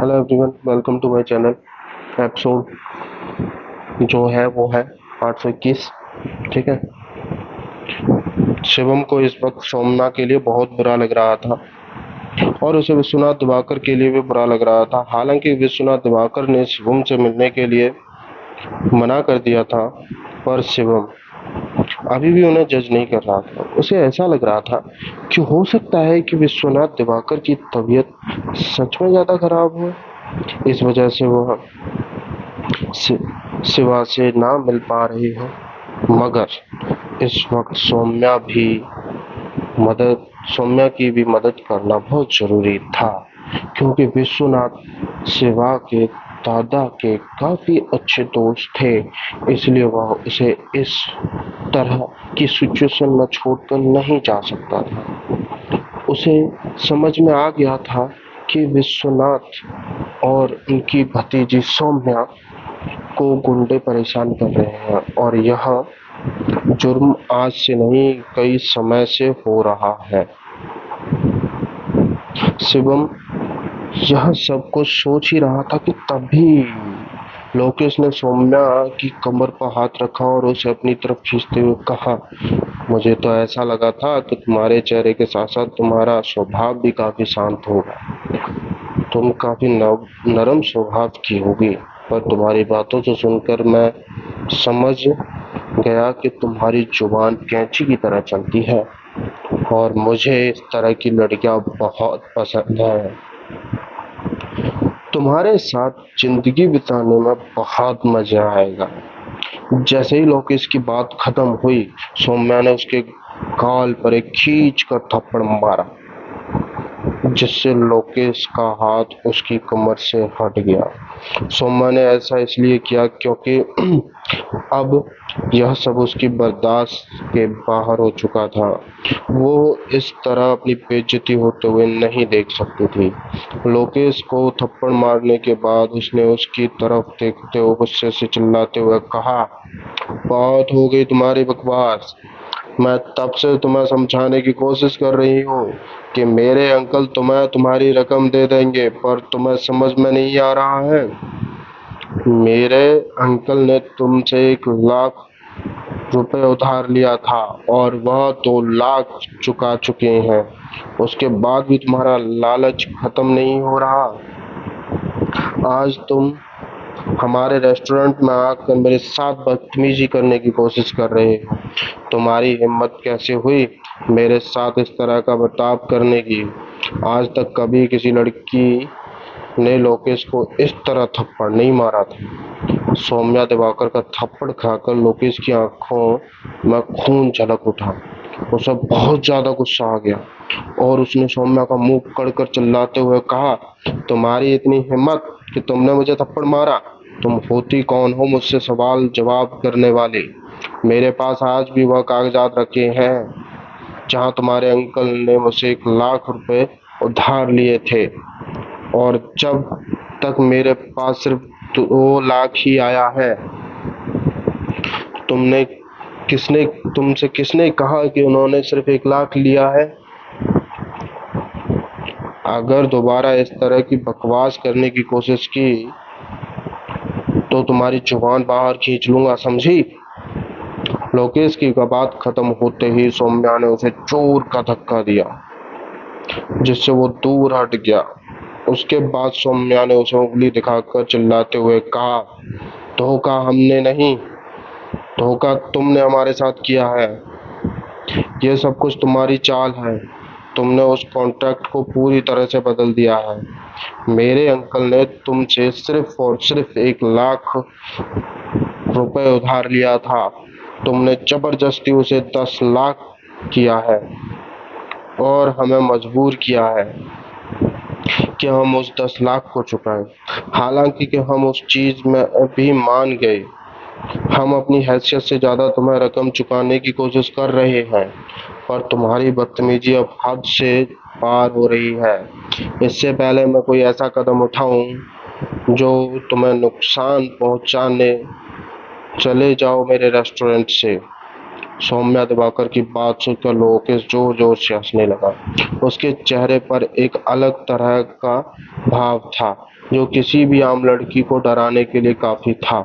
Hello everyone, welcome to my channel. Episode जो है वो है 821। ठीक है। शिवम को इस वक्त सोमना के लिए बहुत बुरा लग रहा था और उसे विश्वनाथ दिवाकर के लिए भी बुरा लग रहा था। हालांकि विश्वनाथ दिवाकर ने शिवम से मिलने के लिए मना कर दिया था, पर शिवम अभी भी उन्हें जज नहीं कर रहा था। उसे ऐसा लग रहा था कि हो सकता है कि विश्वनाथ दिवाकर की तबीयत सच में ज़्यादा खराब हो। इस वजह से वह शिवा से ना मिल पा रही है। मगर इस वक्त सौम्या की भी मदद करना बहुत जरूरी था, क्योंकि विश्वनाथ शिवा के दादा के काफी अच्छे दोस्त थे। इसलिए वह उसे इस तरह की सिचुएशन में छोड़कर नहीं जा सकता था। उसे समझ में आ गया था कि विश्वनाथ और उनकी भतीजी सौम्या को गुंडे परेशान कर रहे हैं और यह जुर्म आज से नहीं कई समय से हो रहा है। शिवम यह सब कुछ सोच ही रहा था कि तभी लोकेश ने सौम्या की कमर पर हाथ रखा और उसे अपनी तरफ खींचते हुए कहा, मुझे तो ऐसा लगा था कि तुम्हारे चेहरे के साथ साथ तुम्हारा स्वभाव भी काफी शांत होगा। तुम काफी नरम स्वभाव की होगी, पर तुम्हारी बातों से सुनकर मैं समझ गया कि तुम्हारी जुबान कैंची की तरह चलती है और मुझे इस तरह की लड़कियां बहुत पसंद है। तुम्हारे साथ जिंदगी बिताने में बहुत मजा आएगा। जैसे ही लोकेश की बात खत्म हुई, सौम्या ने उसके गाल पर एक खींच कर थप्पड़ मारा, जिससे लोकेश का हाथ उसकी कमर से हट गया। सौम्या ने ऐसा इसलिए किया क्योंकि अब यह सब उसकी बर्दाश्त के बाहर हो चुका था। वो इस तरह अपनी बेइज्जती होते हुए नहीं देख सकती थी। लोकेश को थप्पड़ मारने के बाद उसने उसकी तरफ देखते हुए गुस्से से चिल्लाते हुए कहा, बहुत हो गई तुम्हारी बकवास। मैं तब से तुम्हें समझाने की कोशिश कर रही हूँ कि मेरे अंकल तुम्हें तुम्हारी रकम दे देंगे, पर तुम्हें समझ में नहीं आ रहा है। मेरे अंकल ने तुमसे 1 लाख रुपए उधार लिया था और वह 2 लाख चुका चुके हैं। उसके बाद भी तुम्हारा लालच खत्म नहीं हो रहा। आज तुम हमारे रेस्टोरेंट में आकर मेरे साथ बदतमीजी करने की कोशिश कर रहे हो। तुम्हारी हिम्मत कैसे हुई मेरे साथ इस तरह का बर्ताव करने की? आज तक कभी किसी लड़की ने लोकेश को इस तरह थप्पड़ नहीं मारा था। सौम्या दिवाकर का थप्पड़ खाकर लोकेश की आंखों में खून झलक उठा। उसे बहुत ज्यादा गुस्सा आ गया और उसने सौम्या का मुंह पकड़कर चिल्लाते हुए कहा, तुम्हारी इतनी हिम्मत कि तुमने मुझे थप्पड़ मारा? तुम होती कौन हो मुझसे सवाल जवाब करने वाले? मेरे पास आज भी वह कागजात रखे हैं जहां तुम्हारे अंकल ने मुझसे 1 लाख रुपए उधार लिए थे और जब तक मेरे पास सिर्फ 2 लाख ही आया है। तुमसे किसने कहा कि उन्होंने सिर्फ 1 लाख लिया है? अगर दोबारा इस तरह की बकवास करने की कोशिश की तो तुम्हारी जुबान बाहर खींच लूंगा, समझी? लोकेश की बात खत्म होते ही सौम्या ने उसे जोर का धक्का दिया, जिससे वो दूर हट गया। उसके बाद सौम्या ने उसे उंगली दिखाकर चिल्लाते हुए कहा, धोखा हमने नहीं, धोखा तुमने हमारे साथ किया है। यह सब कुछ तुम्हारी चाल है। तुमने उस कॉन्ट्रैक्ट को पूरी तरह से बदल दिया है। मेरे अंकल ने तुमसे सिर्फ और सिर्फ 1 लाख रुपए उधार लिया था। तुमने जबरदस्ती उसे 10 लाख किया है और हमें मजबूर किया है कि हम उस 10 लाख को चुकाएं। हालांकि कि हम उस चीज में भी मान गए। हम अपनी हैसियत से ज्यादा तुम्हें रकम चुकाने की कोशिश कर रहे हैं, पर तुम्हारी बदतमीजी अब हद से पार हो रही है। इससे पहले मैं कोई ऐसा कदम उठाऊं जो तुम्हें नुकसान पहुंचाने, चले जाओ मेरे रेस्टोरेंट से। सौम्या दिवाकर की बात सुनकर लोकेश जोर जोर से हंसने लगा। उसके चेहरे पर एक अलग तरह का भाव था जो किसी भी आम लड़की को डराने के लिए काफी था।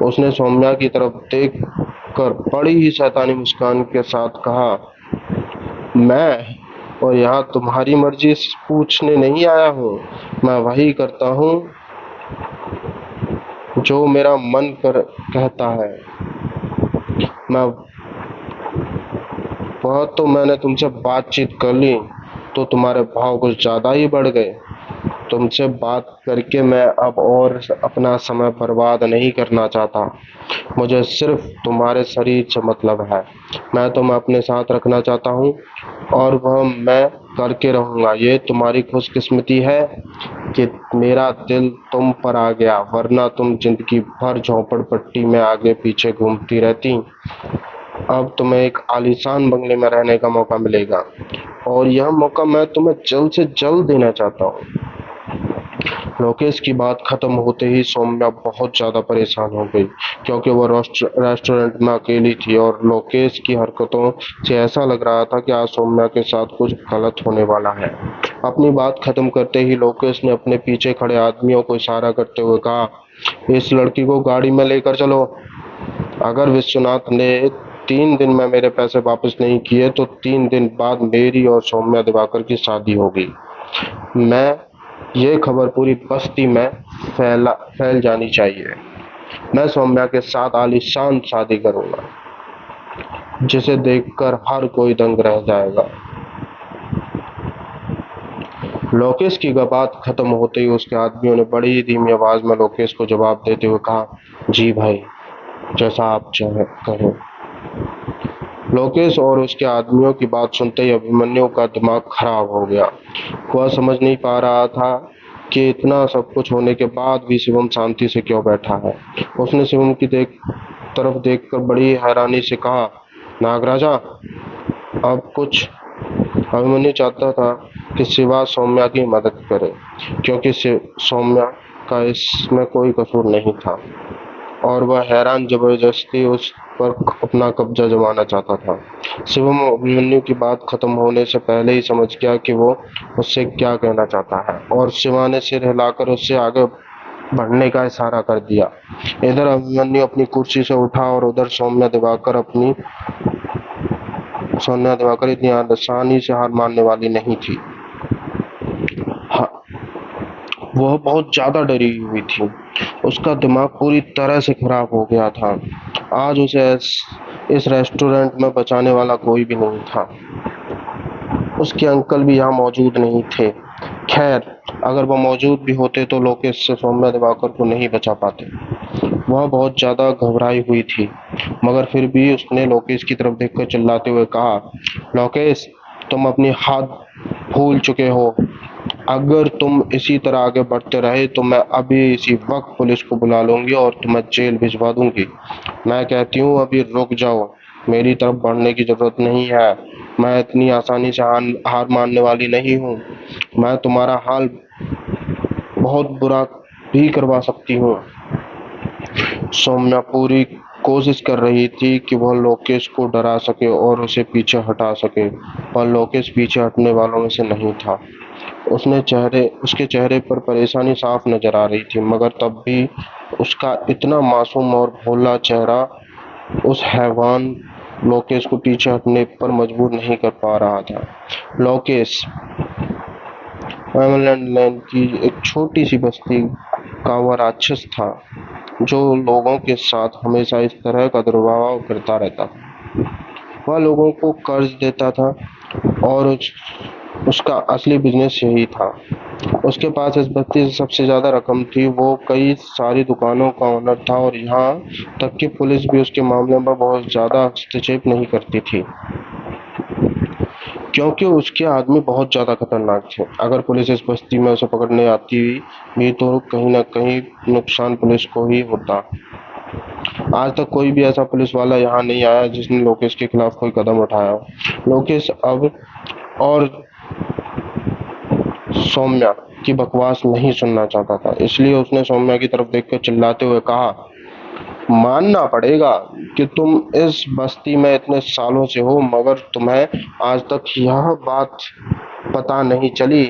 उसने सौम्या की तरफ देख कर बड़ी ही शैतानी मुस्कान के साथ कहा, मैं और यहाँ तुम्हारी मर्जी पूछने नहीं आया हूँ। मैं वही करता हूँ जो मेरा मन कहता है। मैं वह तो मैंने तुमसे बातचीत कर ली तो तुम्हारे भाव कुछ ज्यादा ही बढ़ गए। तुमसे बात करके मैं अब और अपना समय बर्बाद नहीं करना चाहता। मुझे सिर्फ तुम्हारे शरीर से मतलब है। मैं तुम्हें अपने साथ रखना चाहता हूँ और वह मैं करके रहूंगा। ये तुम्हारी खुशकिस्मती है कि मेरा दिल तुम पर आ गया, वरना तुम जिंदगी भर झोपड़पट्टी में आगे पीछे घूमती रहती। अब तुम्हें एक आलीशान बंगले में रहने का मौका मिलेगा और यह मौका मैं तुम्हें जल्द से जल्द देना चाहता हूँ। लोकेश की बात खत्म होते ही सौम्या बहुत ज्यादा परेशान हो गई, क्योंकि वह रेस्टोरेंट में अकेली थी और लोकेश की हरकतों से ऐसा लग रहा था कि आज सौम्या के साथ कुछ गलत होने वाला है। अपनी बात खत्म करते ही लोकेश ने अपने पीछे खड़े आदमियों को इशारा करते हुए कहा, इस लड़की को गाड़ी में लेकर चलो। अगर विश्वनाथ ने 3 दिन में मेरे पैसे वापस नहीं किए तो 3 दिन बाद मेरी और सौम्या दिवाकर की शादी होगी। मैं ये खबर पूरी बस्ती में फैल जानी चाहिए। मैं सौम्या के साथ आलीशान शादी करूंगा जिसे देखकर हर कोई दंग रह जाएगा। लोकेश की बात खत्म होते ही उसके आदमियों ने बड़ी ही धीमी आवाज में लोकेश को जवाब देते हुए कहा, जी भाई, जैसा आप कहें। लोकेश और उसके आदमियों की बात सुनते ही अभिमन्यु का दिमाग खराब हो गया। वह समझ नहीं पा रहा था कि इतना सब कुछ होने के बाद भी शिवम शांति से क्यों बैठा है। उसने शिवम की तरफ देखकर बड़ी हैरानी से कहा, नागराजा, अब कुछ। अभिमन्यु चाहता था कि शिवा सौम्या की मदद करे, क्योंकि सौम्या का इसमें कोई कसूर नहीं था और वह हैरान जबरदस्ती उस पर अपना कब्जा जमाना चाहता था। शिवम अभिमन्यु की बात खत्म होने से पहले ही समझ गया कि वो उससे क्या कहना चाहता है और शिवा ने सिर हिलाकर उससे आगे बढ़ने का इशारा कर दिया। इधर अभिमन्यु अपनी कुर्सी से उठा और उधर सौम्या दिवाकर इतनी आसानी से हार मानने वाली नहीं थी। वह बहुत ज्यादा डरी हुई थी। उसका दिमाग पूरी तरह से खराब हो गया था। आज उसे इस रेस्टोरेंट में बचाने वाला कोई भी नहीं था। उसके अंकल भी यहाँ मौजूद नहीं थे। खैर, अगर वह मौजूद भी होते तो लोकेश से सौम्या दिवाकर को नहीं बचा पाते। वह बहुत ज्यादा घबराई हुई थी, मगर फिर भी उसने लोकेश की तरफ देखकर चिल्लाते हुए कहा, लोकेश, तुम अपनी हाथ भूल चुके हो। अगर तुम इसी तरह आगे बढ़ते रहे तो मैं अभी इसी वक्त पुलिस को बुला लूंगी और तुम्हें जेल भिजवा दूंगी। मैं कहती हूँ अभी रुक जाओ, मेरी तरफ बढ़ने की जरूरत नहीं है। मैं इतनी आसानी से हार मानने वाली नहीं हूँ। मैं तुम्हारा हाल बहुत बुरा भी करवा सकती हूँ। सौम्या पूरी कोशिश कर रही थी कि वह लोकेश को डरा सके और उसे पीछे हटा सके, पर लोकेश पीछे हटने वालों में से नहीं था। उसके चेहरे पर परेशानी साफ नजर आ रही थी, मगर तब भी उसका इतना मासूम और भोला चेहरा उस हैवान लोकेश को पीछे हटने पर मजबूर नहीं कर पा रहा था। लोकेश लैंड की एक छोटी सी बस्ती का वह राक्षस था जो लोगों के साथ हमेशा इस तरह का दुर्व्यवहार करता रहता था। वह लोगों को कर्ज देता था और उसका असली बिजनेस यही था। उसके पास इस बस्ती से सबसे ज्यादा रकम थी। वो कई सारी दुकानों का ओनर था और यहाँ तक कि पुलिस भी उसके मामले में बहुत ज्यादा हस्तक्षेप नहीं करती थी, क्योंकि उसके आदमी बहुत ज्यादा खतरनाक थे। अगर पुलिस इस बस्ती में उसे पकड़ने आती भी तो कहीं ना कहीं नुकसान पुलिस को ही होता। आज तक कोई भी ऐसा पुलिस वाला यहाँ नहीं आया जिसने लोकेश के खिलाफ कोई कदम उठाया। लोकेश अब और सौम्या की बकवास नहीं सुनना चाहता था, इसलिए उसने सौम्या की तरफ देखकर चिल्लाते हुए कहा, मानना पड़ेगा कि तुम इस बस्ती में इतने सालों से हो, मगर तुम्हें आज तक यह बात पता नहीं चली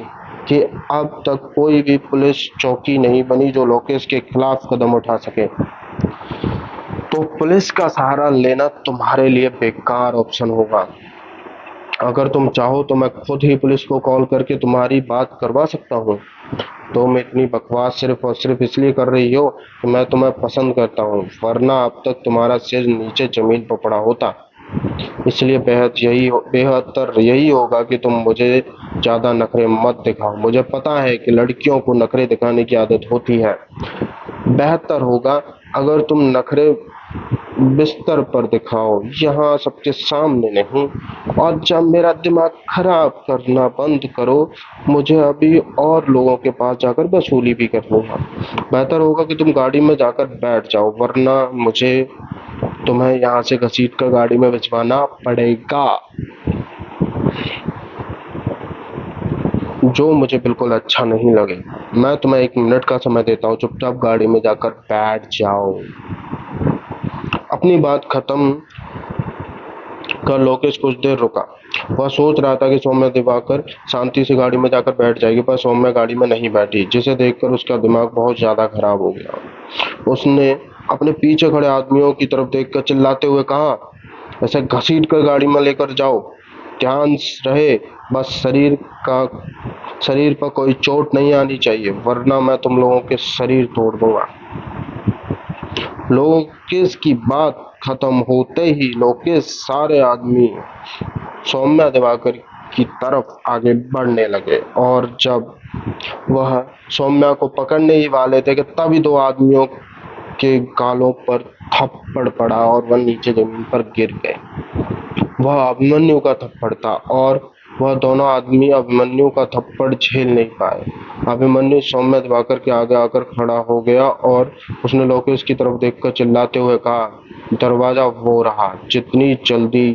कि अब तक कोई भी पुलिस चौकी नहीं बनी जो लोकेश के खिलाफ कदम उठा सके। तो पुलिस का सहारा लेना तुम्हारे लिए बेकार ऑप्शन होगा। अगर तुम चाहो तो मैं खुद ही पुलिस को कॉल करके तुम्हारी बात करवा सकता हूँ। तुम इतनी बकवास सिर्फ और सिर्फ इसलिए कर रही हो कि मैं तुम्हें पसंद करता हूँ, वरना अब तक तुम्हारा सिर नीचे जमीन पर पड़ा होता। इसलिए बेहतर यही होगा कि तुम मुझे ज्यादा नखरे मत दिखाओ। मुझे पता है कि लड़कियों को नखरे दिखाने की आदत होती है। बेहतर होगा अगर तुम नखरे बिस्तर पर दिखाओ, यहाँ सबके सामने नहीं। और जब मेरा दिमाग खराब करना बंद करो, मुझे अभी और लोगों के पास जाकर वसूली भी कर लूंगा। बेहतर होगा कि तुम गाड़ी में जाकर बैठ जाओ, वरना मुझे तुम्हें यहाँ से घसीट कर गाड़ी में भिजवाना पड़ेगा, जो मुझे बिल्कुल अच्छा नहीं लगे। मैं तुम्हें 1 मिनट का समय देता हूँ, चुपचाप गाड़ी में जाकर बैठ जाओ। अपनी बात खत्म कर लोकेश कुछ देर रुका। वह सोच रहा था कि सौम्या दिवाकर शांति से गाड़ी में जाकर बैठ जाएगी, पर सौम्या गाड़ी में नहीं बैठी, जिसे देखकर उसका दिमाग बहुत ज्यादा खराब हो गया। उसने अपने पीछे खड़े आदमियों की तरफ देखकर चिल्लाते हुए कहा, ऐसे घसीट कर गाड़ी में लेकर जाओ, ध्यान रहे बस शरीर पर कोई चोट नहीं आनी चाहिए, वरना मैं तुम लोगों के शरीर तोड़ दूंगा। लोकेश की बात खत्म होते ही लोकेश सारे आदमी सौम्या दिवाकर की तरफ आगे बढ़ने लगे, और जब वह सौम्या को पकड़ने ही वाले थे कि तभी 2 आदमियों के गालों पर थप्पड़ पड़ा और वह नीचे जमीन पर गिर गए। वह अभिमन्यु का थप्पड़ था और वह दोनों आदमी अभिमन्यु का थप्पड़ झेल नहीं पाए। अभिमन्यु सौम्या दिवाकर के आगे आकर खड़ा हो गया और उसने लोकेश की तरफ देखकर चिल्लाते हुए कहा, दरवाजा वो रहा, जितनी जल्दी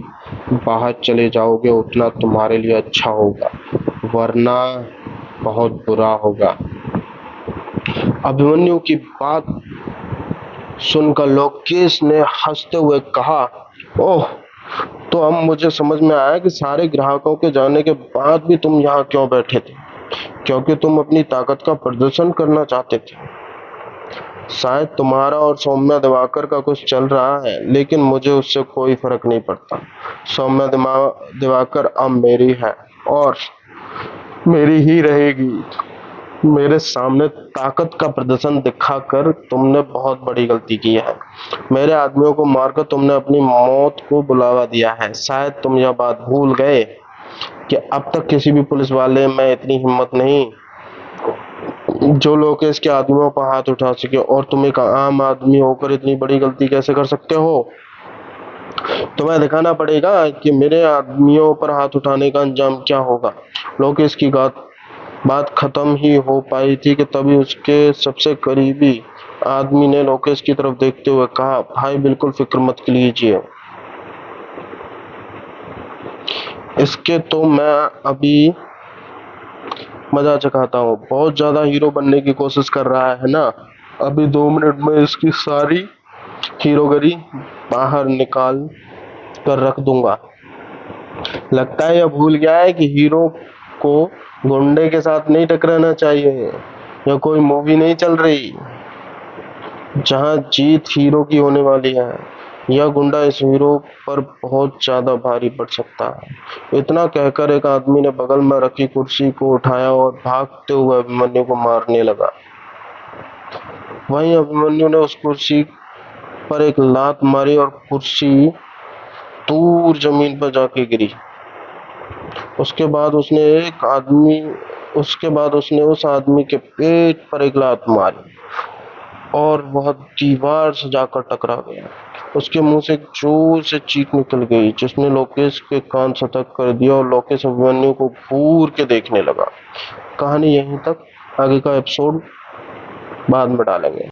बाहर चले जाओगे उतना तुम्हारे लिए अच्छा होगा, वरना बहुत बुरा होगा। अभिमन्यु की बात सुनकर लोकेश ने हंसते हुए कहा, ओह, तो अब मुझे समझ में आया कि सारे ग्राहकों के जाने के बाद भी तुम यहाँ क्यों बैठे थे, क्योंकि तुम अपनी ताकत का प्रदर्शन करना चाहते थे। शायद तुम्हारा और सौम्या दिवाकर का कुछ चल रहा है, लेकिन मुझे उससे कोई फर्क नहीं पड़ता। सौम्या दिवाकर अब मेरी है और मेरी ही रहेगी। मेरे सामने ताकत का प्रदर्शन दिखाकर तुमने बहुत बड़ी गलती की है। मेरे आदमियों को मारकर तुमने अपनी मौत को बुलावा दिया है। शायद तुम यह बात भूल गए कि अब तक किसी भी पुलिस वाले में इतनी हिम्मत नहीं जो लोकेश के आदमियों पर हाथ उठा सके, और तुम एक आम आदमी होकर इतनी बड़ी गलती कैसे कर सकते हो। तुम्हें दिखाना पड़ेगा कि मेरे आदमियों पर हाथ उठाने का अंजाम क्या होगा। लोकेश की बात खत्म ही हो पाई थी कि तभी उसके सबसे करीबी आदमी ने लोकेश की तरफ देखते हुए कहा, भाई बिल्कुल फिक्र मत कीजिए, इसके तो मैं अभी मजा चखाता हूँ। बहुत ज्यादा हीरो बनने की कोशिश कर रहा है ना, अभी 2 मिनट में इसकी सारी हीरोगिरी बाहर निकाल कर रख दूंगा। लगता है यह भूल गया है कि हीरो को गुंडे के साथ नहीं टकराना चाहिए। यह कोई मूवी नहीं चल रही जहां जीत हीरो की होने वाली है। यह गुंडा इस हीरो पर बहुत ज्यादा भारी पड़ सकता है। इतना कहकर एक आदमी ने बगल में रखी कुर्सी को उठाया और भागते हुए अभिमन्यु को मारने लगा। वहीं अभिमन्यु ने उस कुर्सी पर एक लात मारी और कुर्सी दूर जमीन पर जाके गिरी। उसके बाद उसने उस आदमी के पेट पर एक लात मारी और वह दीवार से जाकर टकरा गया। उसके मुंह से जोर से चीख निकल गई, जिसने लोकेश के कान सतर्क कर दिया और लोकेश अभिमन्यु को घूर के देखने लगा। कहानी यहीं तक, आगे का एपिसोड बाद में डालेंगे।